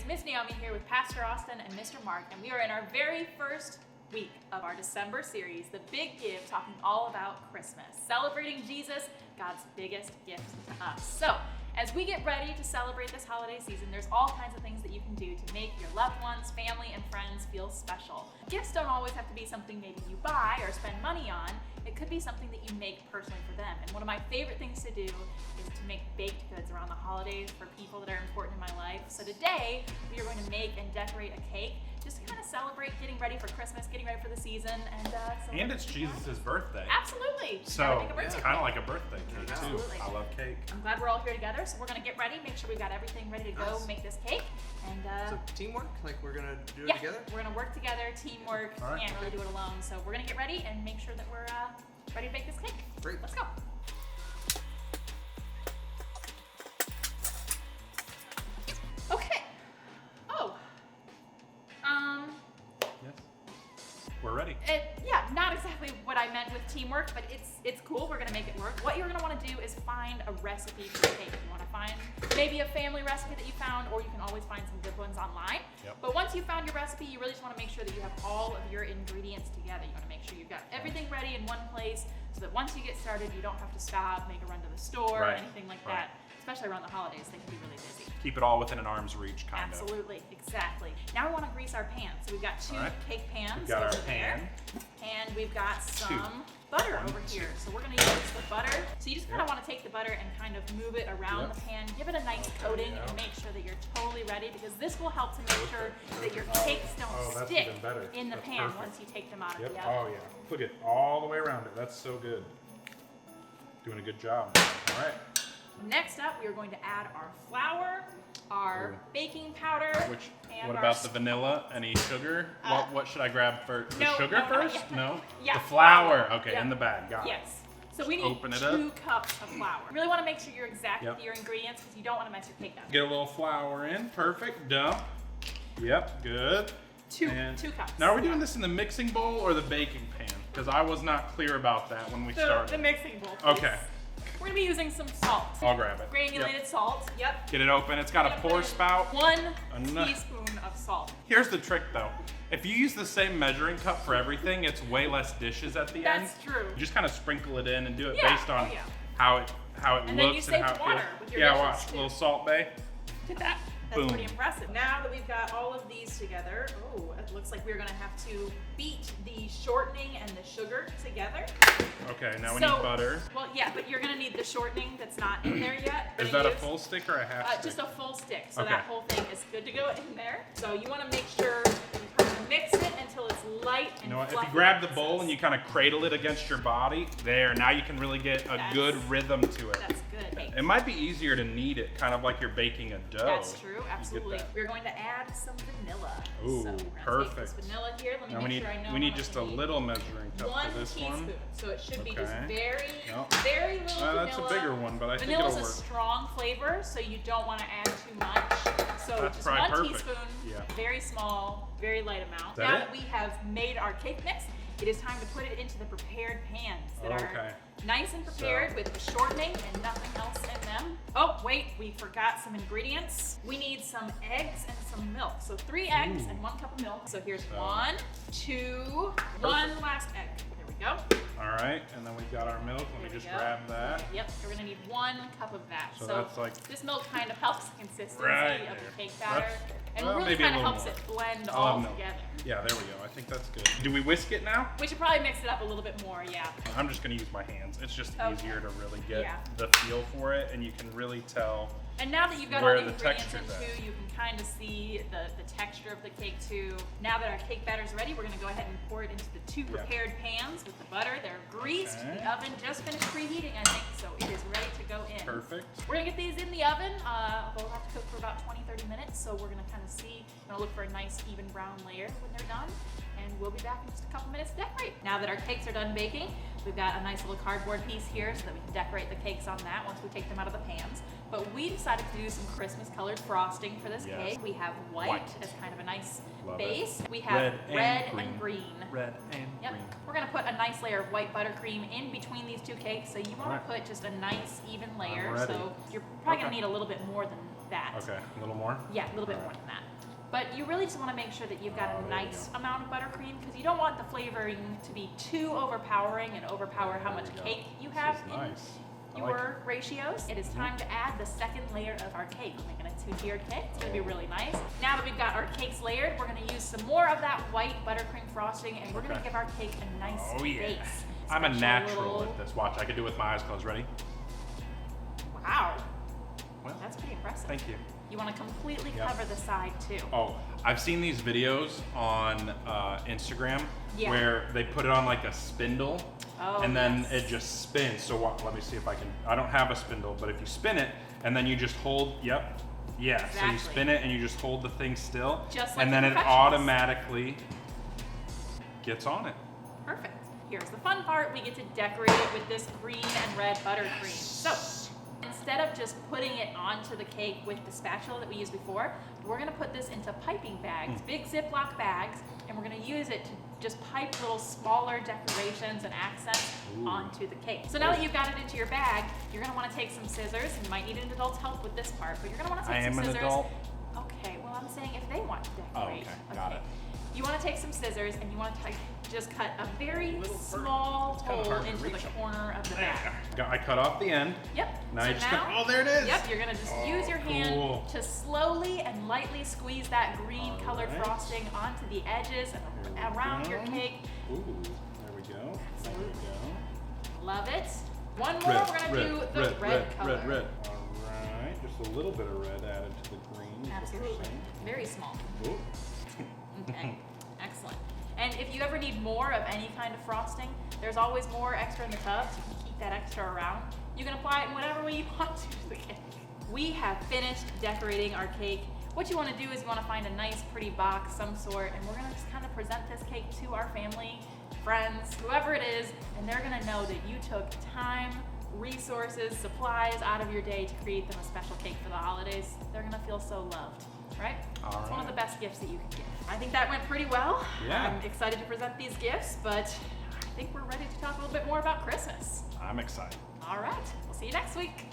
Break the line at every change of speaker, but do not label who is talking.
it's Miss Naomi here with Pastor Austin and Mr. Mark, and we are in our very first week of our December series, The Big Give, talking all about Christmas, celebrating Jesus, God's biggest gift to us. So, as we get ready to celebrate this holiday season, there's all kinds of things that you can do to make your loved ones, family, and friends feel special. Gifts don't always have to be something maybe you buy or spend money on. It could be something that you make personally for them. And one of my favorite things to do is to make baked goods around the holidays for people that are important in my life. So today, we are going to make and decorate a cake just to kind of celebrate getting ready for Christmas, getting ready for the season,
and it's Jesus' birthday.
Absolutely.
So it's kind of like a birthday cake too.
Absolutely.
I love cake.
I'm glad we're all here together, so we're gonna get ready, make sure we've got everything ready to go, make this cake, and
so teamwork, like we're gonna do it together?
We're gonna work together, teamwork.
All right.
Can't really do it alone, so we're gonna get ready and make sure that we're ready to bake this cake.
Great.
Let's go. Okay. Oh.
Yes. We're ready.
Not exactly what I meant with teamwork, but it's cool. We're gonna make it work. What you're gonna want to do is find a recipe for the cake. You want to find maybe a family recipe that you found, or you can always find some good ones online.
Yep.
But once you found your recipe, you really just want to make sure that you have all of your ingredients together. You want to make sure you've got everything ready in one place, so that once you get started, you don't have to stop, make a run to the store, or anything like that. Especially around the holidays, they can be really busy.
Keep it all within an arm's reach, kind of.
Absolutely, exactly. Now we want to grease our pans. So we've got two cake pans.
We've got our
over
pan.
there, and we've got some butter over here. So we're going to use the butter. So you just kind of want to take the butter and kind of move it around the pan, give it a nice coating, and make sure that you're totally ready, because this will help to make sure that your cakes don't stick in the pan once you take them out of the oven.
Oh yeah. Look at all the way around it. That's so good. Doing a good job. All right.
Next up, we are going to add our flour, our baking powder, and
what about the vanilla? Any sugar? What should I grab first? The sugar first? No?
Yeah.
The flour. Okay, in the bag. Got it.
Yes. So we need
open it
2 cups of flour. You really want to make sure you're exact with your ingredients, because you don't want to mess your cake up.
Get a little flour in. Perfect. Dump. Yep. Good.
2 cups.
Now, are we doing this in the mixing bowl or the baking pan? Because I was not clear about that when we started.
The mixing bowl, please.
Okay.
We're going to be using some salt.
I'll grab it.
Granulated salt. Yep.
Get it open. It's got a pour spout.
1 teaspoon of salt.
Here's the trick, though. If you use the same measuring cup for everything, it's way less dishes at the end.
That's true.
You just kind of sprinkle it in and do it based on how it
and then you
looks and how
saved
it
water
feels.
with your dishes,
watch.
too.
A little Salt Bay.
Look at that. That's pretty impressive. Now that we've got all of these together, it looks like we're going to have to beat the shortening and the sugar together.
Okay, now we need butter.
Well, yeah, but you're going to need the shortening that's not in there yet.
Is that a full stick or a half stick?
Just a full stick, so that whole thing is good to go in there. So you want to make sure you kind of mix it until it's light and fluffy.
If you grab the bowl and you kind of cradle it against your body, now you can really get a good rhythm to it.
That's good. Hey.
It might be easier to knead it, kind of like you're baking a dough.
That's true, absolutely. We're going to add some vanilla.
Ooh,
so
perfect.
Take this vanilla here. Let me make sure I know.
We need just a little measuring cup for this
1 teaspoon. So it should be just very little vanilla.
That's a bigger one, but I think
Vanilla's
it'll work.
a strong flavor, so you don't want to add too much. So
That's
just
probably
1
perfect.
teaspoon, very small, very light amount.
Now
that we have made our cake mix, it is time to put it into the prepared pans that are nice and prepared with the shortening and nothing else in them. Oh, wait, we forgot some ingredients. We need some eggs and some milk. So 3 eggs and 1 cup of milk. So here's 1, 2, 1 last egg. There we go.
All right, and then we've got our milk. Let me just grab that.
Yep, we're gonna need 1 cup of that.
So that's like
this milk kind of helps the consistency of the cake batter. And
well,
really
maybe
kind
a
of
little
helps
more.
it blend
I'll
all
have milk.
together.
Yeah, there we go. I think that's good. Do we whisk it now?
We should probably mix it up a little bit more, yeah.
I'm just gonna use my hands. It's just easier to really get
Yeah.
the feel for it, and you can really tell.
And now that you've got
where
all the
the
ingredients in
texture's
too, you can kind of see the texture of the cake too. Now that our cake batter's ready, we're gonna go ahead and pour it into the 2 prepared pans with the butter. They're greased.
Okay.
The oven just finished preheating, I think, so it is ready to go in.
Perfect.
We're gonna get these in the oven. They'll have to cook for about 20-30 minutes, so we're gonna kind of see, look for a nice even brown layer when they're done. And we'll be back in just a couple minutes to decorate. Now that our cakes are done baking, we've got a nice little cardboard piece here so that we can decorate the cakes on that once we take them out of the pans. But we decided to do some Christmas colored frosting for this cake. We have white as kind of a nice base. We have red and green.
Red and green.
We're gonna put a nice layer of white buttercream in between these 2 cakes. So you wanna put just a nice even layer. So you're probably gonna need a little bit more than that.
Okay, a little more?
Yeah, a little bit more than that. But you really just want to make sure that you've got a nice amount of buttercream because you don't want the flavoring to be too overpowering and overpower how much cake you have in your ratios. It is time to add the second layer of our cake. We're making a 2-tiered cake. It's going to be really nice. Now that we've got our cakes layered, we're going to use some more of that white buttercream frosting, and we're going to give our cake a nice base.
I'm a natural at this. Watch, I can do it with my eyes closed. Ready?
Wow.
Well,
that's pretty impressive.
Thank you.
You want to completely cover the side too.
Oh, I've seen these videos on Instagram where they put it on like a spindle and then it just spins. So let me see if I can, I don't have a spindle, but if you spin it and then you just hold, so you spin it and you just hold the thing still
Just like
and then it automatically gets on it.
Perfect. Here's the fun part. We get to decorate it with this green and red buttercream. So instead of just putting it onto the cake with the spatula that we used before, we're going to put this into piping bags, big Ziploc bags, and we're going to use it to just pipe little smaller decorations and accents onto the cake. So now that you've got it into your bag, you're going to want to take some scissors. You might need an adult's help with this part, but you're going to want to take some scissors. I am an adult. Okay, well I'm saying if they want to decorate.
Oh, okay. Got it.
You want to take some scissors and you want to just cut a very small hole into the corner of the bag.
I cut off the end.
Yep.
Now oh, there it is.
Yep, you're going to just use your hand to slowly and lightly squeeze that green colored frosting onto the edges and around your cake.
Ooh, there we go.
Absolutely. There we go. Love it. One more, we're going to do the red color.
Red. All right, just a little bit of red added to the green.
Absolutely. Very small.
Ooh.
Okay, excellent. And if you ever need more of any kind of frosting, there's always more extra in the tub, so you can keep that extra around. You can apply it in whatever way you want to the cake. We have finished decorating our cake. What you want to do is you want to find a nice pretty box, some sort, and we're going to just kind of present this cake to our family, friends, whoever it is, and they're going to know that you took time, resources, supplies out of your day to create them a special cake for the holidays. They're going to feel so loved. Right? It's one of the best gifts that you can give. I think that went pretty well.
Yeah.
I'm excited to present these gifts, but I think we're ready to talk a little bit more about Christmas.
I'm excited.
All right. We'll see you next week.